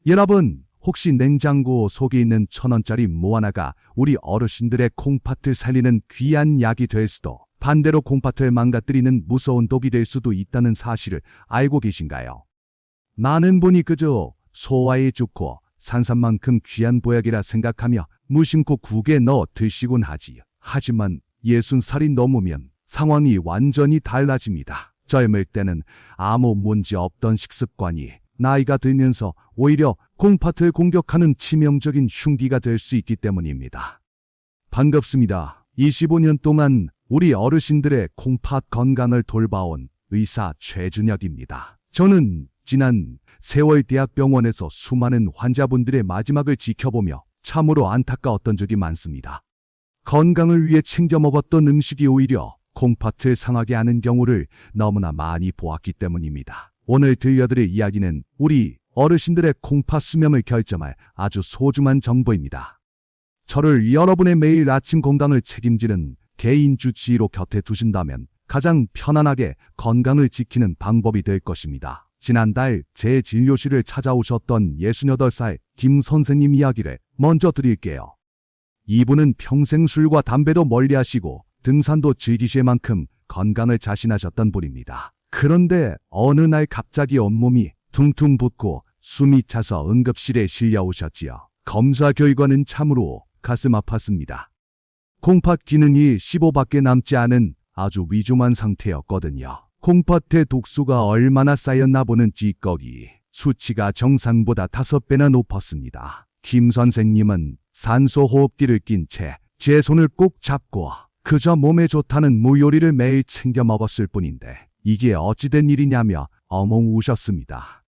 여러분, 혹시 냉장고 속에 있는 1,000원짜리 무 하나가 우리 어르신들의 콩팥을 살리는 귀한 약이 될 수도, 반대로 콩팥을 망가뜨리는 무서운 독이 될 수도 있다는 사실을 알고 계신가요? 많은 분이 그저 소화에 좋고 산삼만큼 귀한 보약이라 생각하며 무심코 국에 넣어 드시곤 하지요. 하지만 60살이 넘으면 상황이 완전히 달라집니다. 젊을 때는 아무 문제 없던 식습관이 나이가 들면서 오히려 콩팥을 공격하는 치명적인 흉기가 될 수 있기 때문입니다. 반갑습니다. 25년 동안 우리 어르신들의 콩팥 건강을 돌봐온 의사 최준혁입니다. 저는 지난 세월 대학병원에서 수많은 환자분들의 마지막을 지켜보며 참으로 안타까웠던 적이 많습니다. 건강을 위해 챙겨 먹었던 음식이 오히려 콩팥을 상하게 하는 경우를 너무나 많이 보았기 때문입니다. 오늘 들려드릴 이야기는 우리 어르신들의 콩팥 수명을 결정할 아주 소중한 정보입니다. 저를 여러분의 매일 아침 건강을 책임지는 개인 주치의로 곁에 두신다면 가장 편안하게 건강을 지키는 방법이 될 것입니다. 지난달 제 진료실을 찾아오셨던 68살 김 선생님 이야기를 먼저 드릴게요. 이분은 평생 술과 담배도 멀리하시고 등산도 즐기실 만큼 건강을 자신하셨던 분입니다. 그런데 어느 날 갑자기 온몸이 퉁퉁 붓고 숨이 차서 응급실에 실려오셨지요. 검사 결과는 참으로 가슴 아팠습니다. 콩팥 기능이 15밖에 남지 않은 아주 위중한 상태였거든요. 콩팥의 독소가 얼마나 쌓였나 보는 찌꺼기 수치가 정상보다 5배나 높았습니다. 김 선생님은 산소호흡기를 낀 채 제 손을 꼭 잡고 그저 몸에 좋다는 무요리를 매일 챙겨 먹었을 뿐인데 이게 어찌된 일이냐며 엉엉 우셨습니다.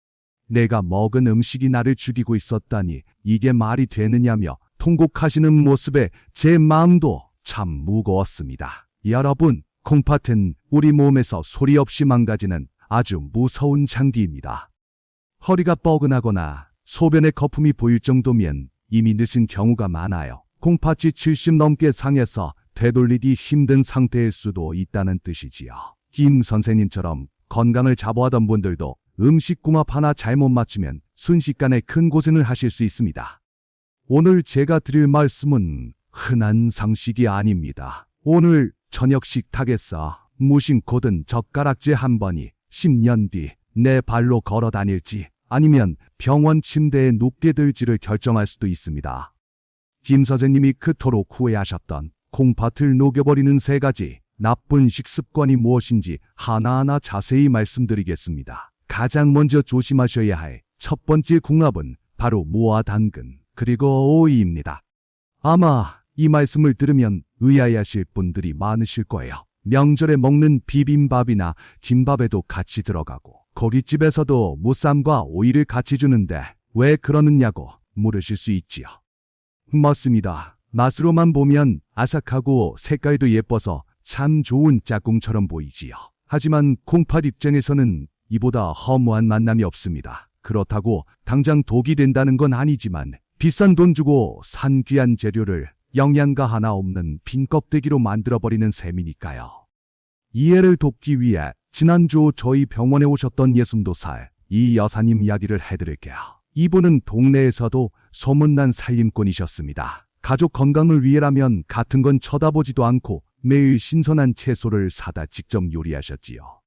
내가 먹은 음식이 나를 죽이고 있었다니 이게 말이 되느냐며 통곡하시는 모습에 제 마음도 참 무거웠습니다. 여러분, 콩팥은 우리 몸에서 소리 없이 망가지는 아주 무서운 장기입니다. 허리가 뻐근하거나 소변에 거품이 보일 정도면 이미 늦은 경우가 많아요. 콩팥이 70 넘게 상해서 되돌리기 힘든 상태일 수도 있다는 뜻이지요. 김 선생님처럼 건강을 자부하던 분들도 음식 궁합 하나 잘못 맞추면 순식간에 큰 고생을 하실 수 있습니다. 오늘 제가 드릴 말씀은 흔한 상식이 아닙니다. 오늘 저녁 식탁에서 무심코 든 젓가락질 한 번이 10년 뒤 내 발로 걸어 다닐지 아니면 병원 침대에 눕게 될지를 결정할 수도 있습니다. 김 선생님이 그토록 후회하셨던 콩팥을 녹여버리는 3가지 나쁜 식습관이 무엇인지 하나하나 자세히 말씀드리겠습니다. 가장 먼저 조심하셔야 할 첫 번째 궁합은 바로 무와 당근 그리고 오이입니다. 아마 이 말씀을 들으면 의아해하실 분들이 많으실 거예요. 명절에 먹는 비빔밥이나 김밥에도 같이 들어가고 고깃집에서도 무쌈과 오이를 같이 주는데 왜 그러느냐고 물으실 수 있지요. 맞습니다. 맛으로만 보면 아삭하고 색깔도 예뻐서 참 좋은 짝꿍처럼 보이지요. 하지만 콩팥 입장에서는 이보다 허무한 만남이 없습니다. 그렇다고 당장 독이 된다는 건 아니지만 비싼 돈 주고 산 귀한 재료를 영양가 하나 없는 빈 껍데기로 만들어버리는 셈이니까요. 이해를 돕기 위해 지난주 저희 병원에 오셨던 62살 이 여사님 이야기를 해드릴게요. 이분은 동네에서도 소문난 살림꾼이셨습니다. 가족 건강을 위해라면 같은 건 쳐다보지도 않고 매일 신선한 채소를 사다 직접 요리하셨지요.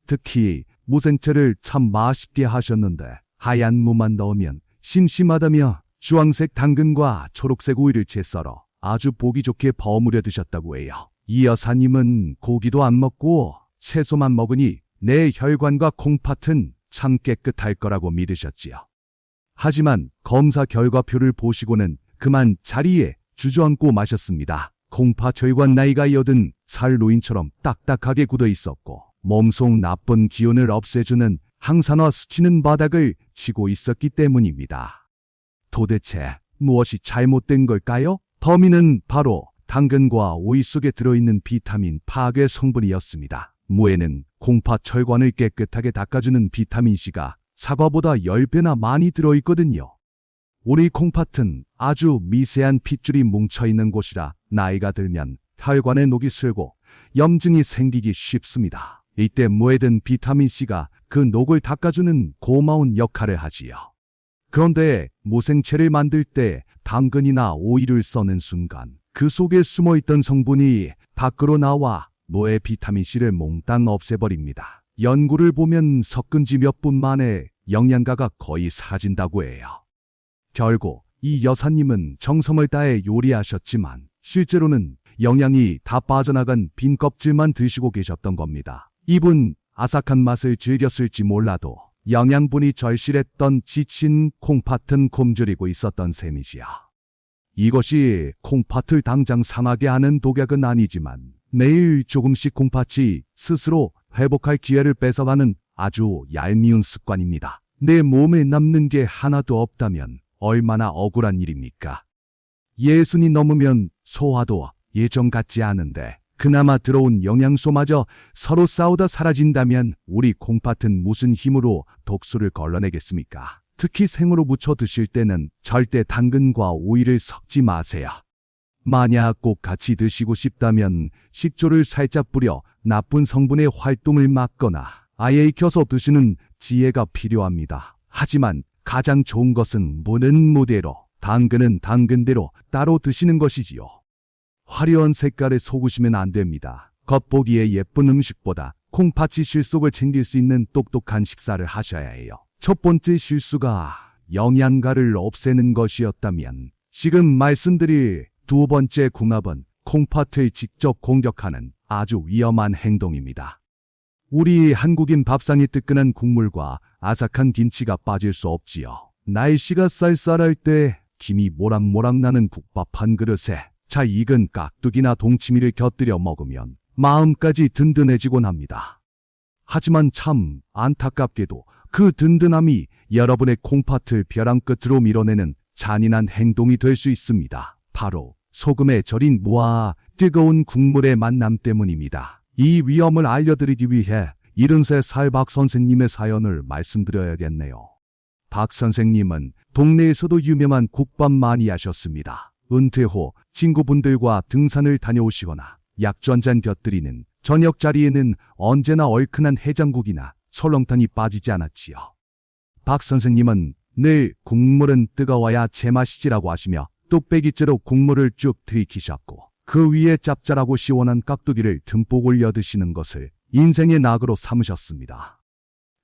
특히 무생채를 참 맛있게 하셨는데 하얀 무만 넣으면 심심하다며 주황색 당근과 초록색 오이를 채 썰어 아주 보기 좋게 버무려 드셨다고 해요. 이 여사님은 고기도 안 먹고 채소만 먹으니 내 혈관과 콩팥은 참 깨끗할 거라고 믿으셨지요. 하지만 검사 결과표를 보시고는 그만 자리에 주저앉고 마셨습니다. 콩팥 혈관 나이가 80살 노인처럼 딱딱하게 굳어 있었고 몸속 나쁜 기운을 없애주는 항산화 수치는 바닥을 치고 있었기 때문입니다. 도대체 무엇이 잘못된 걸까요? 범인은 바로 당근과 오이 속에 들어있는 비타민 파괴 성분이었습니다. 무에는 콩팥 혈관을 깨끗하게 닦아주는 비타민C가 사과보다 10배나 많이 들어있거든요. 우리 콩팥은 아주 미세한 핏줄이 뭉쳐있는 곳이라 나이가 들면 혈관에 녹이 슬고 염증이 생기기 쉽습니다. 이때 무에 든 비타민C가 그 녹을 닦아주는 고마운 역할을 하지요. 그런데 무생채를 만들 때 당근이나 오이를 써는 순간 그 속에 숨어있던 성분이 밖으로 나와 뇌의 비타민C를 몽땅 없애버립니다. 연구를 보면 섞은 지 몇 분 만에 영양가가 거의 사라진다고 해요. 결국 이 여사님은 정성을 다해 요리하셨지만 실제로는 영양이 다 빠져나간 빈 껍질만 드시고 계셨던 겁니다. 입은 아삭한 맛을 즐겼을지 몰라도 영양분이 절실했던 지친 콩팥은 굶주리고 있었던 셈이지요. 이것이 콩팥을 당장 상하게 하는 독약은 아니지만 매일 조금씩 콩팥이 스스로 회복할 기회를 뺏어가는 아주 얄미운 습관입니다. 내 몸에 남는 게 하나도 없다면 얼마나 억울한 일입니까? 60이 넘으면 소화도 예전 같지 않은데 그나마 들어온 영양소마저 서로 싸우다 사라진다면 우리 콩팥은 무슨 힘으로 독소를 걸러내겠습니까? 특히 생으로 무쳐 드실 때는 절대 당근과 오이를 섞지 마세요. 만약 꼭 같이 드시고 싶다면 식초를 살짝 뿌려 나쁜 성분의 활동을 막거나 아예 익혀서 드시는 지혜가 필요합니다. 하지만 가장 좋은 것은 무는 무대로, 당근은 당근대로 따로 드시는 것이지요. 화려한 색깔에 속으시면 안 됩니다. 겉보기에 예쁜 음식보다 콩팥이 실속을 챙길 수 있는 똑똑한 식사를 하셔야 해요. 첫 번째 실수가 영양가를 없애는 것이었다면 지금 말씀드릴 두 번째 궁합은 콩팥을 직접 공격하는 아주 위험한 행동입니다. 우리 한국인 밥상에 뜨끈한 국물과 아삭한 김치가 빠질 수 없지요. 날씨가 쌀쌀할 때 김이 모락모락 나는 국밥 한 그릇에 잘 익은 깍두기나 동치미를 곁들여 먹으면 마음까지 든든해지곤 합니다. 하지만 참 안타깝게도 그 든든함이 여러분의 콩팥을 벼랑 끝으로 밀어내는 잔인한 행동이 될 수 있습니다. 바로 소금에 절인 무와 뜨거운 국물의 만남 때문입니다. 이 위험을 알려드리기 위해 73살 박 선생님의 사연을 말씀드려야겠네요. 박 선생님은 동네에서도 유명한 국밥 많이 하셨습니다. 은퇴 후 친구분들과 등산을 다녀오시거나 약주 한 잔 곁들이는 저녁 자리에는 언제나 얼큰한 해장국이나 설렁탕이 빠지지 않았지요. 박 선생님은 늘 국물은 뜨거워야 제맛이지라고 하시며 뚝배기째로 국물을 쭉 들이키셨고 그 위에 짭짤하고 시원한 깍두기를 듬뿍 올려 드시는 것을 인생의 낙으로 삼으셨습니다.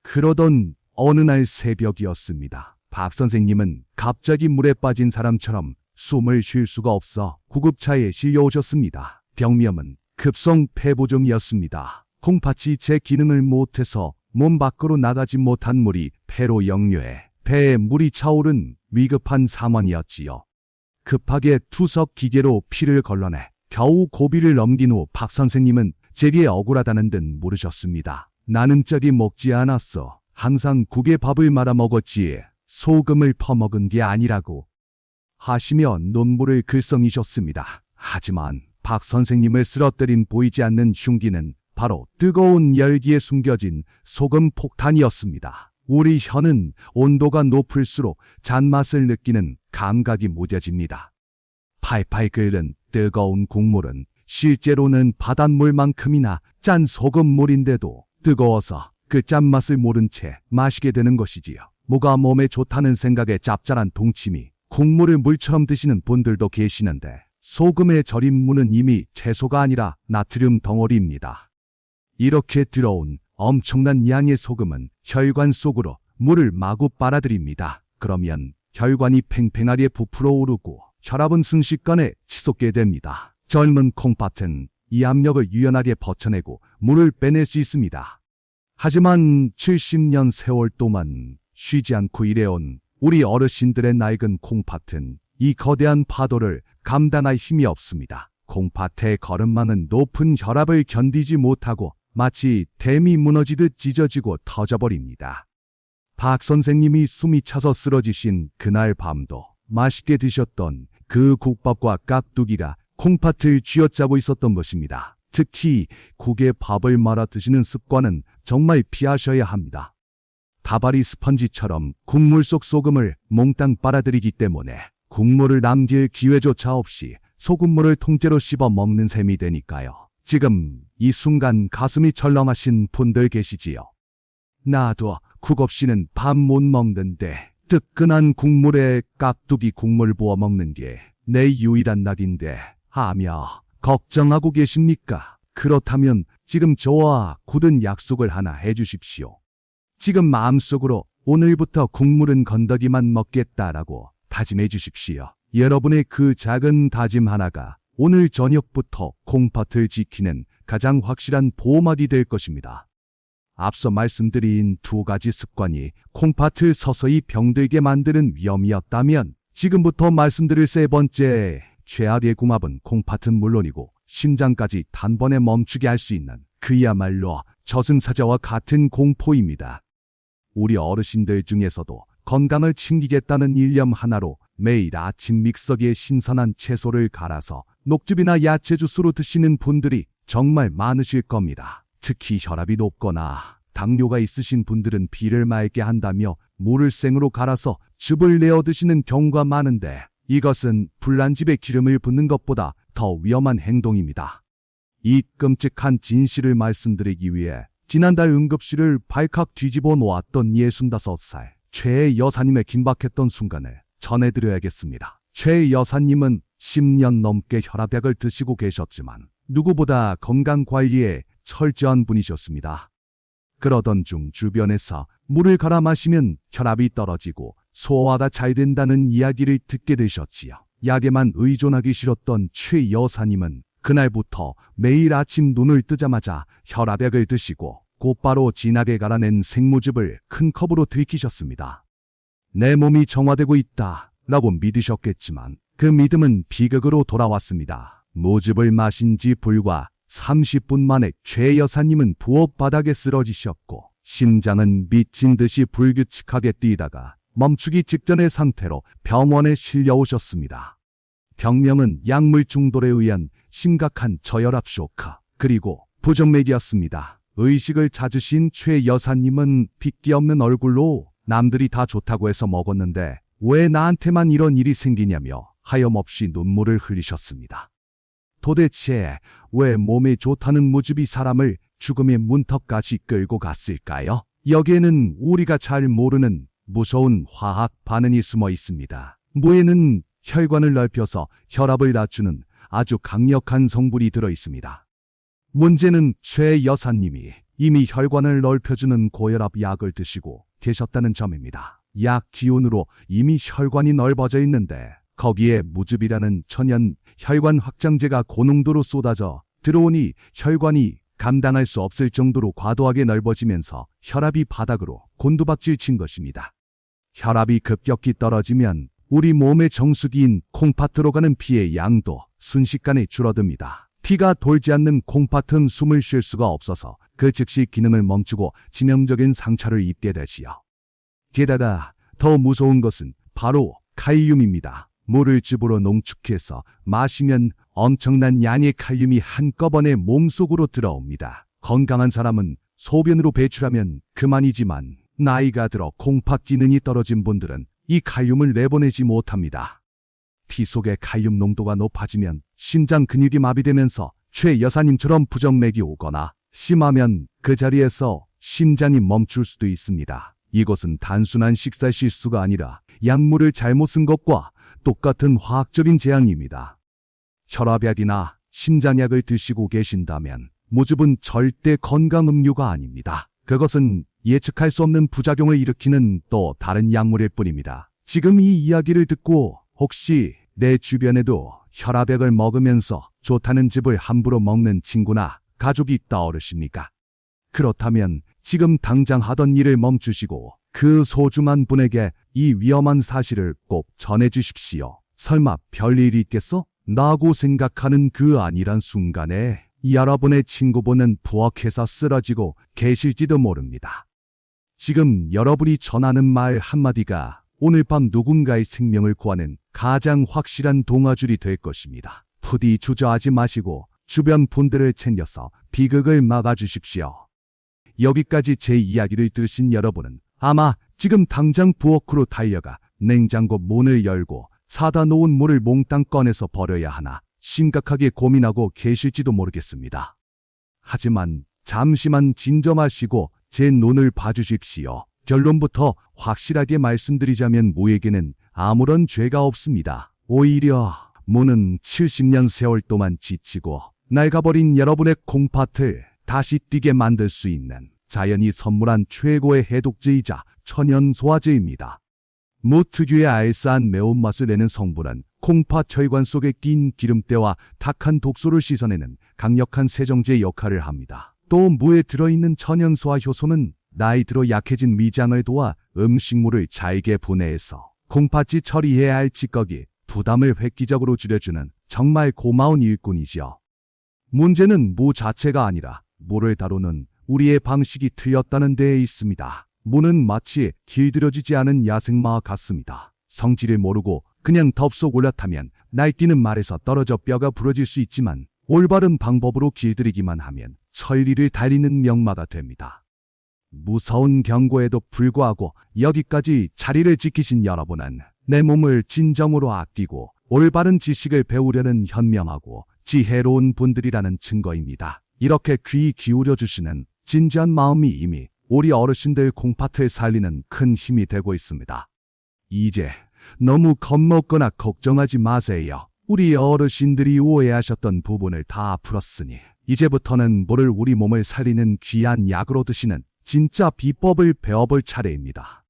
그러던 어느 날 새벽이었습니다. 박 선생님은 갑자기 물에 빠진 사람처럼 숨을 쉴 수가 없어 구급차에 실려오셨습니다. 병명은 급성 폐부종이었습니다. 콩팥이 제 기능을 못해서 몸 밖으로 나가지 못한 물이 폐로 역류해 배에 물이 차오른 위급한 상황이었지요. 급하게 투석 기계로 피를 걸러내 겨우 고비를 넘긴 후 박 선생님은 제게 억울하다는 듯 물으셨습니다. 나는 짝이 먹지 않았어. 항상 국에 밥을 말아 먹었지 소금을 퍼먹은 게 아니라고 하시며 눈물을 글썽이셨습니다. 하지만 박 선생님을 쓰러뜨린 보이지 않는 흉기는 바로 뜨거운 열기에 숨겨진 소금 폭탄이었습니다. 우리 혀는 온도가 높을수록 잔맛을 느끼는 감각이 무뎌집니다. 팔팔 끓는 뜨거운 국물은 실제로는 바닷물만큼이나 짠 소금물인데도 뜨거워서 그 짠맛을 모른 채 마시게 되는 것이지요. 뭐가 몸에 좋다는 생각에 짭짤한 동치미, 국물을 물처럼 드시는 분들도 계시는데 소금에 절인 무는 이미 채소가 아니라 나트륨 덩어리입니다. 이렇게 들어온 엄청난 양의 소금은 혈관 속으로 물을 마구 빨아들입니다. 그러면 혈관이 팽팽하게 부풀어 오르고 혈압은 순식간에 치솟게 됩니다. 젊은 콩팥은 이 압력을 유연하게 버텨내고 물을 빼낼 수 있습니다. 하지만 70년 세월 동안 쉬지 않고 일해온 우리 어르신들의 낡은 콩팥은 이 거대한 파도를 감당할 힘이 없습니다. 콩팥의 걸음마는 높은 혈압을 견디지 못하고 마치 댐이 무너지듯 찢어지고 터져버립니다. 박 선생님이 숨이 차서 쓰러지신 그날 밤도 맛있게 드셨던 그 국밥과 깍두기가 콩팥을 쥐어짜고 있었던 것입니다. 특히 국에 밥을 말아 드시는 습관은 정말 피하셔야 합니다. 다발이 스펀지처럼 국물 속 소금을 몽땅 빨아들이기 때문에 국물을 남길 기회조차 없이 소금물을 통째로 씹어 먹는 셈이 되니까요. 지금 이 순간 가슴이 철렁하신 분들 계시지요. 나도 국 없이는 밥 못 먹는데 뜨끈한 국물에 깍두기 국물 부어 먹는 게 내 유일한 낙인데 하며 걱정하고 계십니까? 그렇다면 지금 저와 굳은 약속을 하나 해주십시오. 지금 마음속으로 오늘부터 국물은 건더기만 먹겠다라고 다짐해 주십시오. 여러분의 그 작은 다짐 하나가 오늘 저녁부터 콩팥을 지키는 가장 확실한 보호막이 될 것입니다. 앞서 말씀드린 두 가지 습관이 콩팥을 서서히 병들게 만드는 위험이었다면 지금부터 말씀드릴 세 번째 최악의 궁합은 콩팥은 물론이고 심장까지 단번에 멈추게 할 수 있는 그야말로 저승사자와 같은 공포입니다. 우리 어르신들 중에서도 건강을 챙기겠다는 일념 하나로 매일 아침 믹서기에 신선한 채소를 갈아서 녹즙이나 야채 주스로 드시는 분들이 정말 많으실 겁니다. 특히 혈압이 높거나 당뇨가 있으신 분들은 비를 맑게 한다며 물을 생으로 갈아서 즙을 내어 드시는 경우가 많은데 이것은 불난집에 기름을 붓는 것보다 더 위험한 행동입니다. 이 끔찍한 진실을 말씀드리기 위해 지난달 응급실을 발칵 뒤집어 놓았던 65살 최 여사님의 긴박했던 순간을 전해드려야겠습니다. 최 여사님은 10년 넘게 혈압약을 드시고 계셨지만 누구보다 건강관리에 철저한 분이셨습니다. 그러던 중 주변에서 물을 갈아 마시면 혈압이 떨어지고 소화가 잘 된다는 이야기를 듣게 되셨지요. 약에만 의존하기 싫었던 최 여사님은 그날부터 매일 아침 눈을 뜨자마자 혈압약을 드시고 곧바로 진하게 갈아낸 생무즙을 큰 컵으로 들이키셨습니다. 내 몸이 정화되고 있다 라고 믿으셨겠지만 그 믿음은 비극으로 돌아왔습니다. 무즙을 마신 지 불과 30분 만에 최 여사님은 부엌 바닥에 쓰러지셨고 심장은 미친 듯이 불규칙하게 뛰다가 멈추기 직전의 상태로 병원에 실려오셨습니다. 병명은 약물 중독에 의한 심각한 저혈압 쇼크 그리고 부정맥이었습니다. 의식을 찾으신 최 여사님은 핏기 없는 얼굴로 남들이 다 좋다고 해서 먹었는데 왜 나한테만 이런 일이 생기냐며 하염없이 눈물을 흘리셨습니다. 도대체 왜 몸에 좋다는 무즙이 사람을 죽음의 문턱까지 끌고 갔을까요? 여기에는 우리가 잘 모르는 무서운 화학 반응이 숨어 있습니다. 무에는 혈관을 넓혀서 혈압을 낮추는 아주 강력한 성분이 들어 있습니다. 문제는 최 여사님이 이미 혈관을 넓혀주는 고혈압 약을 드시고 계셨다는 점입니다. 약 기운으로 이미 혈관이 넓어져 있는데 거기에 무즙이라는 천연 혈관 확장제가 고농도로 쏟아져 들어오니 혈관이 감당할 수 없을 정도로 과도하게 넓어지면서 혈압이 바닥으로 곤두박질 친 것입니다. 혈압이 급격히 떨어지면 우리 몸의 정수기인 콩팥으로 가는 피의 양도 순식간에 줄어듭니다. 피가 돌지 않는 콩팥은 숨을 쉴 수가 없어서 그 즉시 기능을 멈추고 치명적인 상처를 입게 되지요. 게다가 더 무서운 것은 바로 칼륨입니다. 물을 즙으로 농축해서 마시면 엄청난 양의 칼륨이 한꺼번에 몸속으로 들어옵니다. 건강한 사람은 소변으로 배출하면 그만이지만 나이가 들어 콩팥 기능이 떨어진 분들은 이 칼륨을 내보내지 못합니다. 피 속의 칼륨 농도가 높아지면 심장 근육이 마비되면서 최 여사님처럼 부정맥이 오거나 심하면 그 자리에서 심장이 멈출 수도 있습니다. 이것은 단순한 식사 실수가 아니라 약물을 잘못 쓴 것과 똑같은 화학적인 재앙입니다. 혈압약이나 심장약을 드시고 계신다면 무즙은 절대 건강 음료가 아닙니다. 그것은 예측할 수 없는 부작용을 일으키는 또 다른 약물일 뿐입니다. 지금 이 이야기를 듣고 혹시 내 주변에도 혈압약을 먹으면서 좋다는 즙을 함부로 먹는 친구나 가족이 떠오르십니까? 그렇다면 지금 당장 하던 일을 멈추시고 그 소중한 분에게 이 위험한 사실을 꼭 전해주십시오. 설마 별일이 있겠어? 라고 생각하는 그 안일한 순간에 여러분의 친구분은 부엌에서 쓰러지고 계실지도 모릅니다. 지금 여러분이 전하는 말 한마디가 오늘 밤 누군가의 생명을 구하는 가장 확실한 동아줄이 될 것입니다. 부디 주저하지 마시고 주변 분들을 챙겨서 비극을 막아주십시오. 여기까지 제 이야기를 들으신 여러분은 아마 지금 당장 부엌으로 달려가 냉장고 문을 열고 사다 놓은 물을 몽땅 꺼내서 버려야 하나 심각하게 고민하고 계실지도 모르겠습니다. 하지만 잠시만 진정하시고 제 눈을 봐주십시오. 결론부터 확실하게 말씀드리자면 무에게는 아무런 죄가 없습니다. 오히려 무는 70년 세월 동안 지치고 낡아버린 여러분의 콩팥을 다시 뛰게 만들 수 있는 자연이 선물한 최고의 해독제이자 천연 소화제입니다. 무 특유의 알싸한 매운맛을 내는 성분은 콩팥 혈관 속에 낀 기름때와 탁한 독소를 씻어내는 강력한 세정제 역할을 합니다. 또 무에 들어있는 천연 소화 효소는 나이 들어 약해진 위장을 도와 음식물을 잘게 분해해서 콩팥이 처리해야 할 찌꺼기, 부담을 획기적으로 줄여주는 정말 고마운 일꾼이지요. 문제는 무 자체가 아니라 무를 다루는 우리의 방식이 틀렸다는 데에 있습니다. 무는 마치 길들여지지 않은 야생마 같습니다. 성질을 모르고 그냥 덥석 올라타면 날뛰는 말에서 떨어져 뼈가 부러질 수 있지만 올바른 방법으로 길들이기만 하면 천리를 달리는 명마가 됩니다. 무서운 경고에도 불구하고 여기까지 자리를 지키신 여러분은 내 몸을 진정으로 아끼고 올바른 지식을 배우려는 현명하고 지혜로운 분들이라는 증거입니다. 이렇게 귀 기울여주시는 진지한 마음이 이미 우리 어르신들 콩팥을 살리는 큰 힘이 되고 있습니다. 이제 너무 겁먹거나 걱정하지 마세요. 우리 어르신들이 오해하셨던 부분을 다 풀었으니 이제부터는 물을 우리 몸을 살리는 귀한 약으로 드시는 진짜 비법을 배워볼 차례입니다.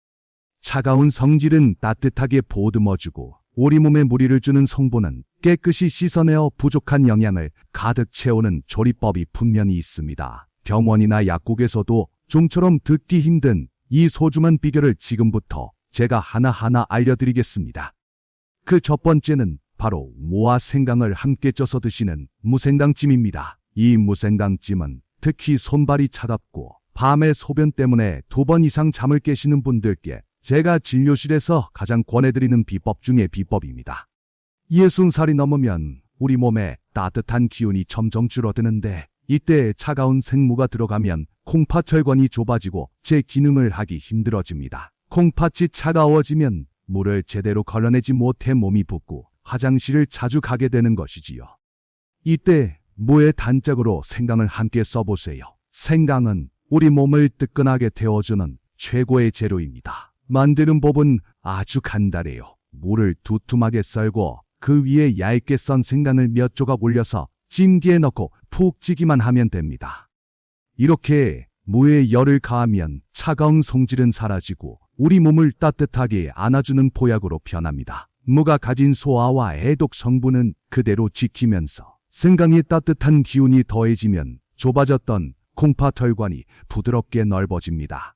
차가운 성질은 따뜻하게 보듬어주고 우리 몸에 무리를 주는 성분은 깨끗이 씻어내어 부족한 영양을 가득 채우는 조리법이 분명히 있습니다. 병원이나 약국에서도 좀처럼 듣기 힘든 이 소중한 비결을 지금부터 제가 하나하나 알려드리겠습니다. 그 첫 번째는 바로 무와 생강을 함께 쪄서 드시는 무생강찜입니다. 이 무생강찜은 특히 손발이 차갑고 밤에 소변 때문에 2번 이상 잠을 깨시는 분들께 제가 진료실에서 가장 권해드리는 비법 중의 비법입니다. 60살이 넘으면 우리 몸에 따뜻한 기운이 점점 줄어드는데 이때 차가운 생무가 들어가면 콩팥 혈관이 좁아지고 제 기능을 하기 힘들어집니다. 콩팥이 차가워지면 물을 제대로 걸러내지 못해 몸이 붓고 화장실을 자주 가게 되는 것이지요. 이때 무의 단짝으로 생강을 함께 써보세요. 생강은 우리 몸을 뜨끈하게 데워주는 최고의 재료입니다. 만드는 법은 아주 간단해요. 물을 두툼하게 썰고 그 위에 얇게 썬 생강을 몇 조각 올려서 찜기에 넣고 푹 찌기만 하면 됩니다. 이렇게 무에 열을 가하면 차가운 성질은 사라지고 우리 몸을 따뜻하게 안아주는 보약으로 변합니다. 무가 가진 소화와 해독 성분은 그대로 지키면서 생강의 따뜻한 기운이 더해지면 좁아졌던 콩팥 혈관이 부드럽게 넓어집니다.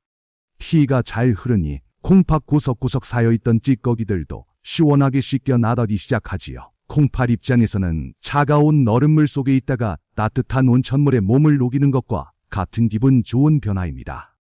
피가 잘 흐르니 콩팥 구석구석 쌓여있던 찌꺼기들도 시원하게 씻겨 나가기 시작하지요. 콩팥 입장에서는 차가운 얼음물 속에 있다가 따뜻한 온천물에 몸을 녹이는 것과 같은 기분 좋은 변화입니다.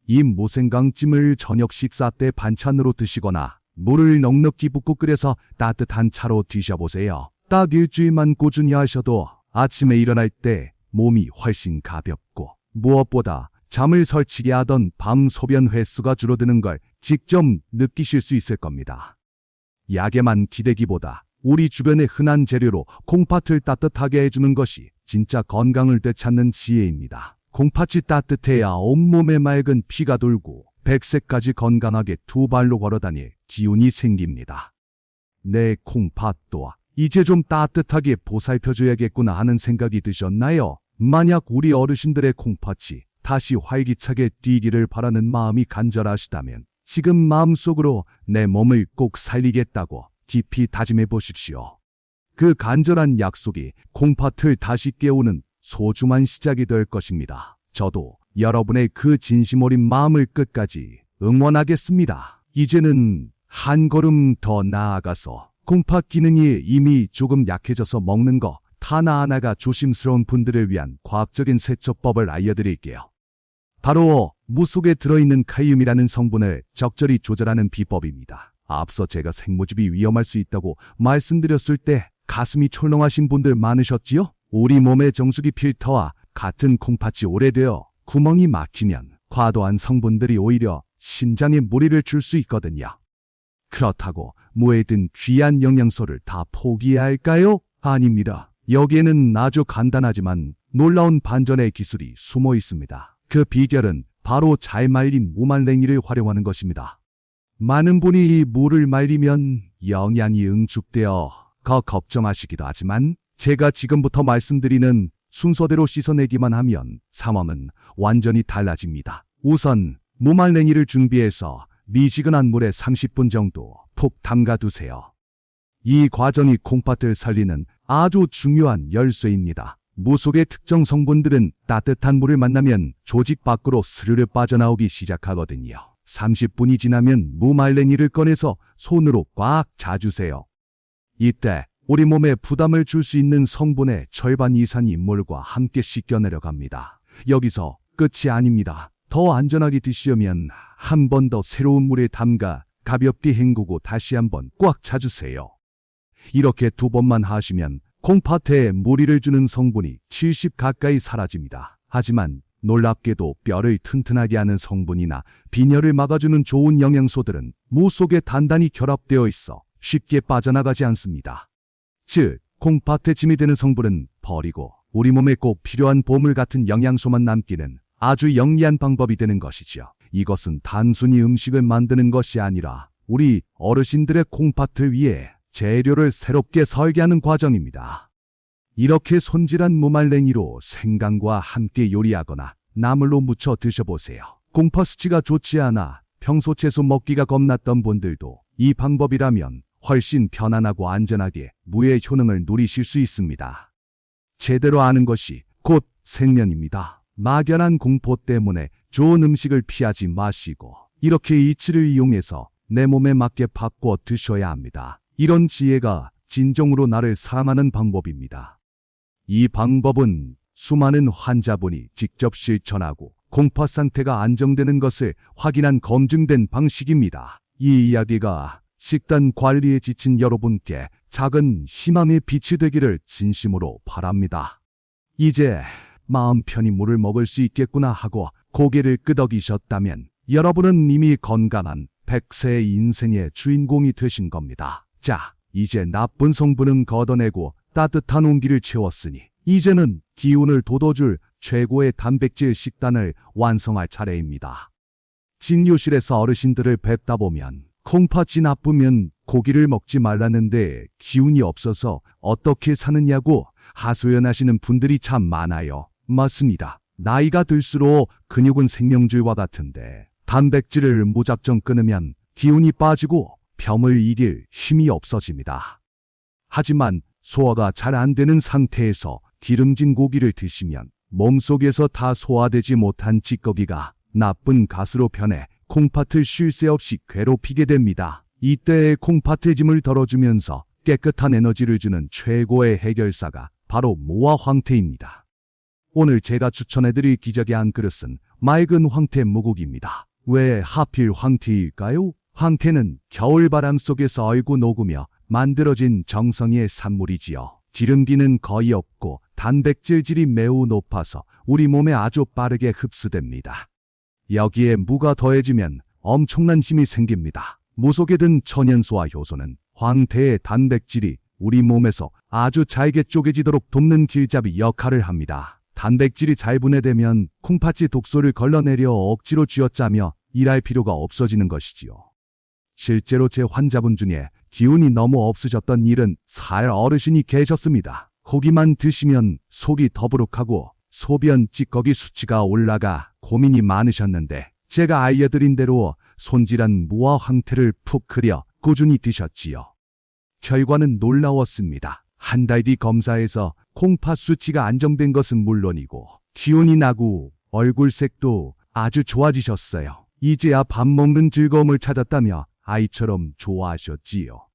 이 무생강찜을 저녁 식사 때 반찬으로 드시거나 물을 넉넉히 붓고 끓여서 따뜻한 차로 드셔보세요. 딱 일주일만 꾸준히 하셔도 아침에 일어날 때 몸이 훨씬 가볍고 무엇보다 잠을 설치게 하던 밤 소변 횟수가 줄어드는 걸 직접 느끼실 수 있을 겁니다. 약에만 기대기보다 우리 주변의 흔한 재료로 콩팥을 따뜻하게 해주는 것이 진짜 건강을 되찾는 지혜입니다. 콩팥이 따뜻해야 온몸에 맑은 피가 돌고 100세까지 건강하게 2발로 걸어다닐 기운이 생깁니다. 내 콩팥도 이제 좀 따뜻하게 보살펴줘야겠구나 하는 생각이 드셨나요? 만약 우리 어르신들의 콩팥이 다시 활기차게 뛰기를 바라는 마음이 간절하시다면 지금 마음속으로 내 몸을 꼭 살리겠다고 깊이 다짐해 보십시오. 그 간절한 약속이 콩팥을 다시 깨우는 소중한 시작이 될 것입니다. 저도 여러분의 그 진심 어린 마음을 끝까지 응원하겠습니다. 이제는 한 걸음 더 나아가서 콩팥 기능이 이미 조금 약해져서 먹는 거 하나하나가 조심스러운 분들을 위한 과학적인 세척법을 알려드릴게요. 바로 무 속에 들어있는 칼륨이라는 성분을 적절히 조절하는 비법입니다. 앞서 제가 생모집이 위험할 수 있다고 말씀드렸을 때 가슴이 철렁하신 분들 많으셨지요? 우리 몸의 정수기 필터와 같은 콩팥이 오래되어 구멍이 막히면 과도한 성분들이 오히려 심장에 무리를 줄 수 있거든요. 그렇다고 무에 든 귀한 영양소를 다 포기해야 할까요? 아닙니다. 여기에는 아주 간단하지만 놀라운 반전의 기술이 숨어 있습니다. 그 비결은 바로 잘 말린 무말랭이를 활용하는 것입니다. 많은 분이 이 무를 말리면 영양이 응축되어 걱정하시기도 하지만 제가 지금부터 말씀드리는 순서대로 씻어내기만 하면 상황은 완전히 달라집니다. 우선 무말랭이를 준비해서 미지근한 물에 30분 정도 푹 담가두세요. 이 과정이 콩팥을 살리는 아주 중요한 열쇠입니다. 무 속의 특정 성분들은 따뜻한 물을 만나면 조직 밖으로 스르르 빠져나오기 시작하거든요. 30분이 지나면 무말랭이를 꺼내서 손으로 꽉 짜주세요. 이때 우리 몸에 부담을 줄 수 있는 성분의 절반 이상이 물과 함께 씻겨 내려갑니다. 여기서 끝이 아닙니다. 더 안전하게 드시려면 한 번 더 새로운 물에 담가 가볍게 헹구고 다시 한번 꽉 차주세요. 이렇게 2번만 하시면 콩팥에 무리를 주는 성분이 70 가까이 사라집니다. 하지만 놀랍게도 뼈를 튼튼하게 하는 성분이나 빈혈을 막아주는 좋은 영양소들은 무 속에 단단히 결합되어 있어 쉽게 빠져나가지 않습니다. 즉, 콩팥에 짐이 되는 성분은 버리고 우리 몸에 꼭 필요한 보물 같은 영양소만 남기는 아주 영리한 방법이 되는 것이죠. 이것은 단순히 음식을 만드는 것이 아니라 우리 어르신들의 콩팥을 위해 재료를 새롭게 설계하는 과정입니다. 이렇게 손질한 무말랭이로 생강과 함께 요리하거나 나물로 무쳐 드셔보세요. 콩팥 수치가 좋지 않아 평소 채소 먹기가 겁났던 분들도 이 방법이라면 훨씬 편안하고 안전하게 무의 효능을 누리실 수 있습니다. 제대로 아는 것이 곧 생명입니다. 막연한 공포 때문에 좋은 음식을 피하지 마시고 이렇게 이치를 이용해서 내 몸에 맞게 바꿔 드셔야 합니다. 이런 지혜가 진정으로 나를 사랑하는 방법입니다. 이 방법은 수많은 환자분이 직접 실천하고 콩팥 상태가 안정되는 것을 확인한 검증된 방식입니다. 이 이야기가 식단 관리에 지친 여러분께 작은 희망의 빛이 되기를 진심으로 바랍니다. 이제 마음 편히 물을 먹을 수 있겠구나 하고 고개를 끄덕이셨다면 여러분은 이미 건강한 100세의 인생의 주인공이 되신 겁니다. 자, 이제 나쁜 성분은 걷어내고 따뜻한 온기를 채웠으니 이제는 기운을 돋워줄 최고의 단백질 식단을 완성할 차례입니다. 진료실에서 어르신들을 뵙다 보면 콩팥이 나쁘면 고기를 먹지 말라는데 기운이 없어서 어떻게 사느냐고 하소연하시는 분들이 참 많아요. 맞습니다. 나이가 들수록 근육은 생명줄과 같은데 단백질을 무작정 끊으면 기운이 빠지고 뼘을 이길 힘이 없어집니다. 하지만 소화가 잘 안 되는 상태에서 기름진 고기를 드시면 몸속에서 다 소화되지 못한 찌꺼기가 나쁜 가스로 변해 콩팥을 쉴 새 없이 괴롭히게 됩니다. 이때의 콩팥의 짐을 덜어주면서 깨끗한 에너지를 주는 최고의 해결사가 바로 무와 황태입니다. 오늘 제가 추천해드릴 기적의 한 그릇은 맑은 황태 무국입니다. 왜 하필 황태일까요? 황태는 겨울바람 속에서 얼고 녹으며 만들어진 정성의 산물이지요. 기름기는 거의 없고 단백질질이 매우 높아서 우리 몸에 아주 빠르게 흡수됩니다. 여기에 무가 더해지면 엄청난 힘이 생깁니다. 무 속에 든 천연소화 효소는 황태의 단백질이 우리 몸에서 아주 잘게 쪼개지도록 돕는 길잡이 역할을 합니다. 단백질이 잘 분해되면 콩팥이 독소를 걸러내려 억지로 쥐어짜며 일할 필요가 없어지는 것이지요. 실제로 제 환자분 중에 기운이 너무 없으셨던 70살 어르신이 계셨습니다. 고기만 드시면 속이 더부룩하고 소변 찌꺼기 수치가 올라가 고민이 많으셨는데 제가 알려드린 대로 손질한 무와 황태를 푹 끓여 꾸준히 드셨지요. 결과는 놀라웠습니다. 한 달 뒤 검사에서 콩팥 수치가 안정된 것은 물론이고 기운이 나고 얼굴색도 아주 좋아지셨어요. 이제야 밥 먹는 즐거움을 찾았다며 아이처럼 좋아하셨지요.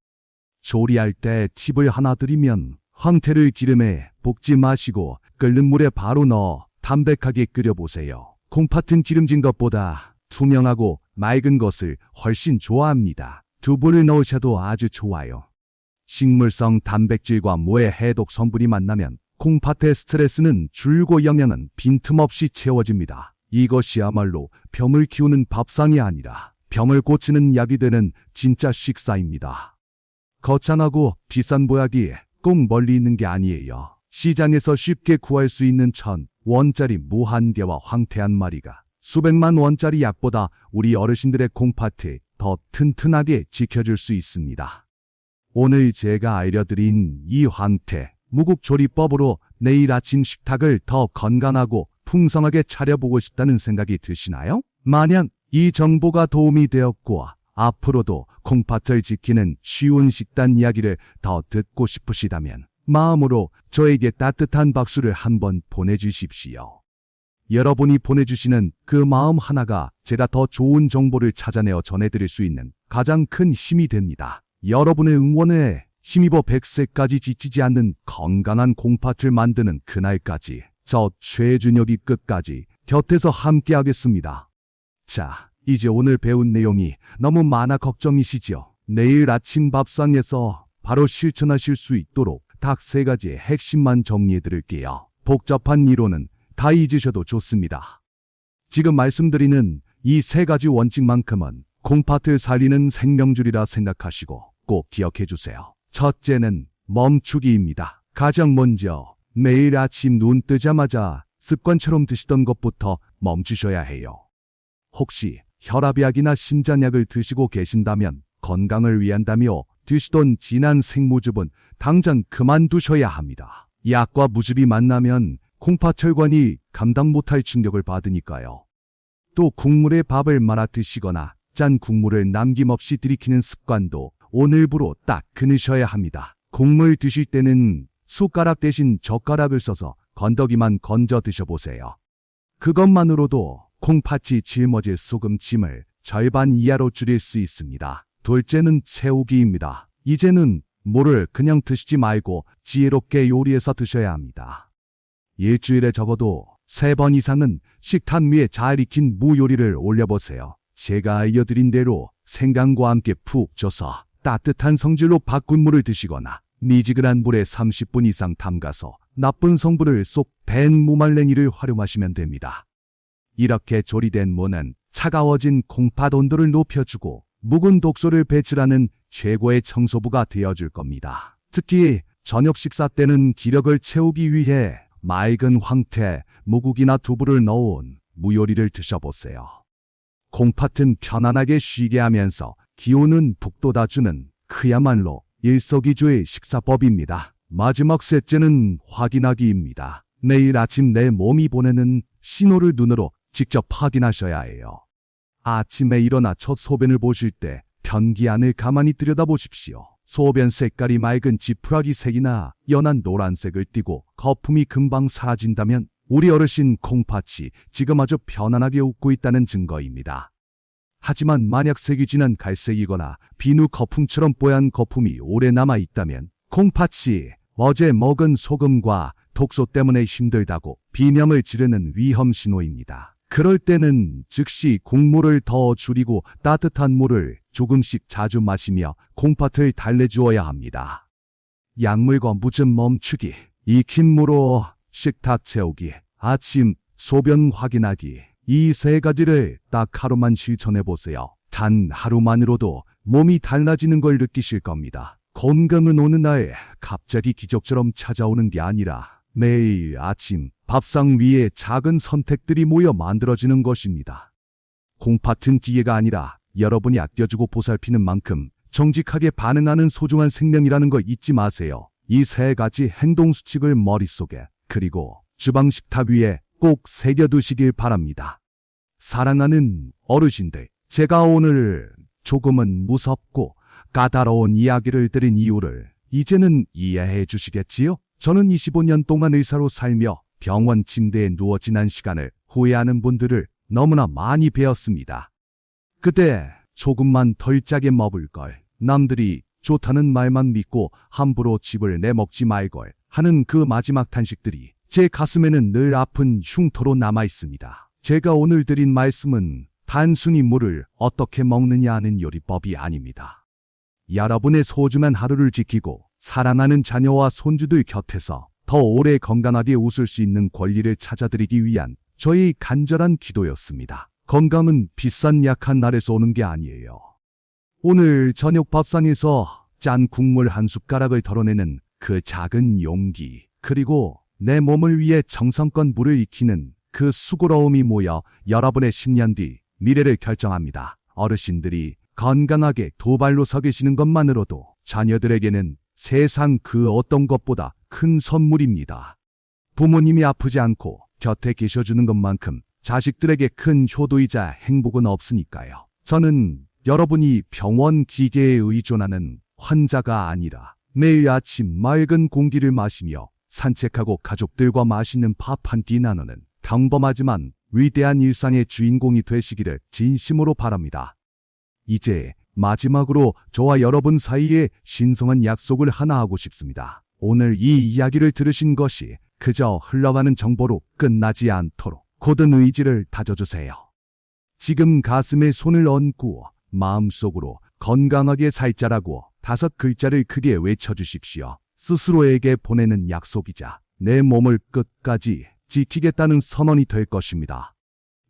조리할 때 팁을 하나 드리면 황태를 기름에 볶지 마시고 끓는 물에 바로 넣어 담백하게 끓여보세요. 콩팥은 기름진 것보다 투명하고 맑은 것을 훨씬 좋아합니다. 두부를 넣으셔도 아주 좋아요. 식물성 단백질과 무의 해독 성분이 만나면 콩팥의 스트레스는 줄고 영양은 빈틈없이 채워집니다. 이것이야말로 병을 키우는 밥상이 아니라 병을 고치는 약이 되는 진짜 식사입니다. 거창하고 비싼 보약이 꼭 멀리 있는 게 아니에요. 시장에서 쉽게 구할 수 있는 1,000원짜리 무 한 개와 황태 한 마리가 수백만 원짜리 약보다 우리 어르신들의 콩팥을 더 튼튼하게 지켜줄 수 있습니다. 오늘 제가 알려드린 이 황태 무국조리법으로 내일 아침 식탁을 더 건강하고 풍성하게 차려보고 싶다는 생각이 드시나요? 만약 이 정보가 도움이 되었고 앞으로도 콩팥을 지키는 쉬운 식단 이야기를 더 듣고 싶으시다면 마음으로 저에게 따뜻한 박수를 한번 보내주십시오. 여러분이 보내주시는 그 마음 하나가 제가 더 좋은 정보를 찾아내어 전해드릴 수 있는 가장 큰 힘이 됩니다. 여러분의 응원에 힘입어 100세까지 지치지 않는 건강한 콩팥을 만드는 그날까지 저 최준혁이 끝까지 곁에서 함께하겠습니다. 자, 이제 오늘 배운 내용이 너무 많아 걱정이시죠? 내일 아침 밥상에서 바로 실천하실 수 있도록 딱 3가지의 핵심만 정리해드릴게요. 복잡한 이론은 다 잊으셔도 좋습니다. 지금 말씀드리는 이 3가지 원칙만큼은 콩팥을 살리는 생명줄이라 생각하시고 꼭 기억해주세요. 첫째는 멈추기입니다. 가장 먼저 매일 아침 눈 뜨자마자 습관처럼 드시던 것부터 멈추셔야 해요. 혹시 혈압약이나 심장약을 드시고 계신다면 건강을 위한다며 드시던 진한 생무즙은 당장 그만두셔야 합니다. 약과 무즙이 만나면 콩팥혈관이 감당 못할 충격을 받으니까요. 또 국물에 밥을 말아 드시거나 짠 국물을 남김없이 들이키는 습관도 오늘부로 딱 끊으셔야 합니다. 국물 드실 때는 숟가락 대신 젓가락을 써서 건더기만 건져 드셔보세요. 그것만으로도 콩팥이 짊어질 소금짐을 절반 이하로 줄일 수 있습니다. 둘째는 채우기입니다. 이제는 물을 그냥 드시지 말고 지혜롭게 요리해서 드셔야 합니다. 일주일에 적어도 3번 이상은 식탁 위에 잘 익힌 무 요리를 올려보세요. 제가 알려드린 대로 생강과 함께 푹 쪄서 따뜻한 성질로 바꾼 물을 드시거나 미지근한 물에 30분 이상 담가서 나쁜 성분을 쏙 뺀 무말랭이를 활용하시면 됩니다. 이렇게 조리된 무는 차가워진 콩팥 온도를 높여주고 묵은 독소를 배출하는 최고의 청소부가 되어줄 겁니다. 특히 저녁 식사 때는 기력을 채우기 위해 맑은 황태, 무국이나 두부를 넣은 무요리를 드셔보세요. 콩팥은 편안하게 쉬게 하면서 기운은 북돋아주는 그야말로 일석이조의 식사법입니다. 마지막 셋째는 확인하기입니다. 내일 아침 내 몸이 보내는 신호를 눈으로 직접 확인하셔야 해요. 아침에 일어나 첫 소변을 보실 때 변기 안을 가만히 들여다보십시오. 소변 색깔이 맑은 지푸라기 색이나 연한 노란색을 띠고 거품이 금방 사라진다면 우리 어르신 콩팥이 지금 아주 편안하게 웃고 있다는 증거입니다. 하지만 만약 색이 진한 갈색이거나 비누 거품처럼 뽀얀 거품이 오래 남아있다면 콩팥이 어제 먹은 소금과 독소 때문에 힘들다고 비명을 지르는 위험 신호입니다. 그럴 때는 즉시 국물을 더 줄이고 따뜻한 물을 조금씩 자주 마시며 콩팥을 달래주어야 합니다. 약물과 무즙 멈추기, 익힌 무로 식탁 채우기, 아침 소변 확인하기, 이 3가지를 딱 하루만 실천해보세요. 단 하루만으로도 몸이 달라지는 걸 느끼실 겁니다. 건강은 어느 날 갑자기 기적처럼 찾아오는 게 아니라 매일 아침 밥상 위에 작은 선택들이 모여 만들어지는 것입니다. 콩팥은 기계가 아니라 여러분이 아껴주고 보살피는 만큼 정직하게 반응하는 소중한 생명이라는 거 잊지 마세요. 이 3가지 행동 수칙을 머릿속에 그리고 주방 식탁 위에 꼭 새겨두시길 바랍니다. 사랑하는 어르신들, 제가 오늘 조금은 무섭고 까다로운 이야기를 드린 이유를 이제는 이해해 주시겠지요? 저는 25년 동안 의사로 살며 병원 침대에 누워 지난 시간을 후회하는 분들을 너무나 많이 배웠습니다. 그때 조금만 덜 짜게 먹을걸, 남들이 좋다는 말만 믿고 함부로 집을 내먹지 말걸 하는 그 마지막 탄식들이 제 가슴에는 늘 아픈 흉터로 남아 있습니다. 제가 오늘 드린 말씀은 단순히 물을 어떻게 먹느냐 하는 요리법이 아닙니다. 여러분의 소중한 하루를 지키고 사랑하는 자녀와 손주들 곁에서 더 오래 건강하게 웃을 수 있는 권리를 찾아드리기 위한 저희 간절한 기도였습니다. 건강은 비싼 약 한 알에서 오는 게 아니에요. 오늘 저녁 밥상에서 짠 국물 한 숟가락을 덜어내는 그 작은 용기, 그리고 내 몸을 위해 정성껏 물을 익히는 그 수고로움이 모여 여러분의 10년 뒤 미래를 결정합니다. 어르신들이 건강하게 두 발로 서 계시는 것만으로도 자녀들에게는 세상 그 어떤 것보다 큰 선물입니다. 부모님이 아프지 않고 곁에 계셔주는 것만큼 자식들에게 큰 효도이자 행복은 없으니까요. 저는 여러분이 병원 기계에 의존하는 환자가 아니라 매일 아침 맑은 공기를 마시며 산책하고 가족들과 맛있는 밥 한 끼 나누는 평범하지만 위대한 일상의 주인공이 되시기를 진심으로 바랍니다. 이제 마지막으로 저와 여러분 사이에 신성한 약속을 하나 하고 싶습니다. 오늘 이 이야기를 들으신 것이 그저 흘러가는 정보로 끝나지 않도록 굳은 의지를 다져주세요. 지금 가슴에 손을 얹고 마음속으로 건강하게 살자라고 5글자를 크게 외쳐주십시오. 스스로에게 보내는 약속이자 내 몸을 끝까지 지키겠다는 선언이 될 것입니다.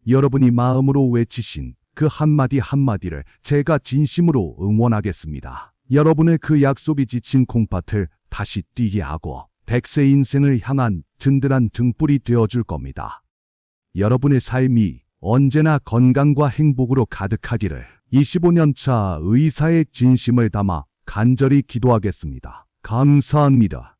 여러분이 마음으로 외치신 그 한마디 한마디를 제가 진심으로 응원하겠습니다. 여러분의 그 약속이 지친 콩팥을 다시 뛰게 하고 100세 인생을 향한 든든한 등불이 되어줄 겁니다. 여러분의 삶이 언제나 건강과 행복으로 가득하기를 25년 차 의사의 진심을 담아 간절히 기도하겠습니다. 감사합니다.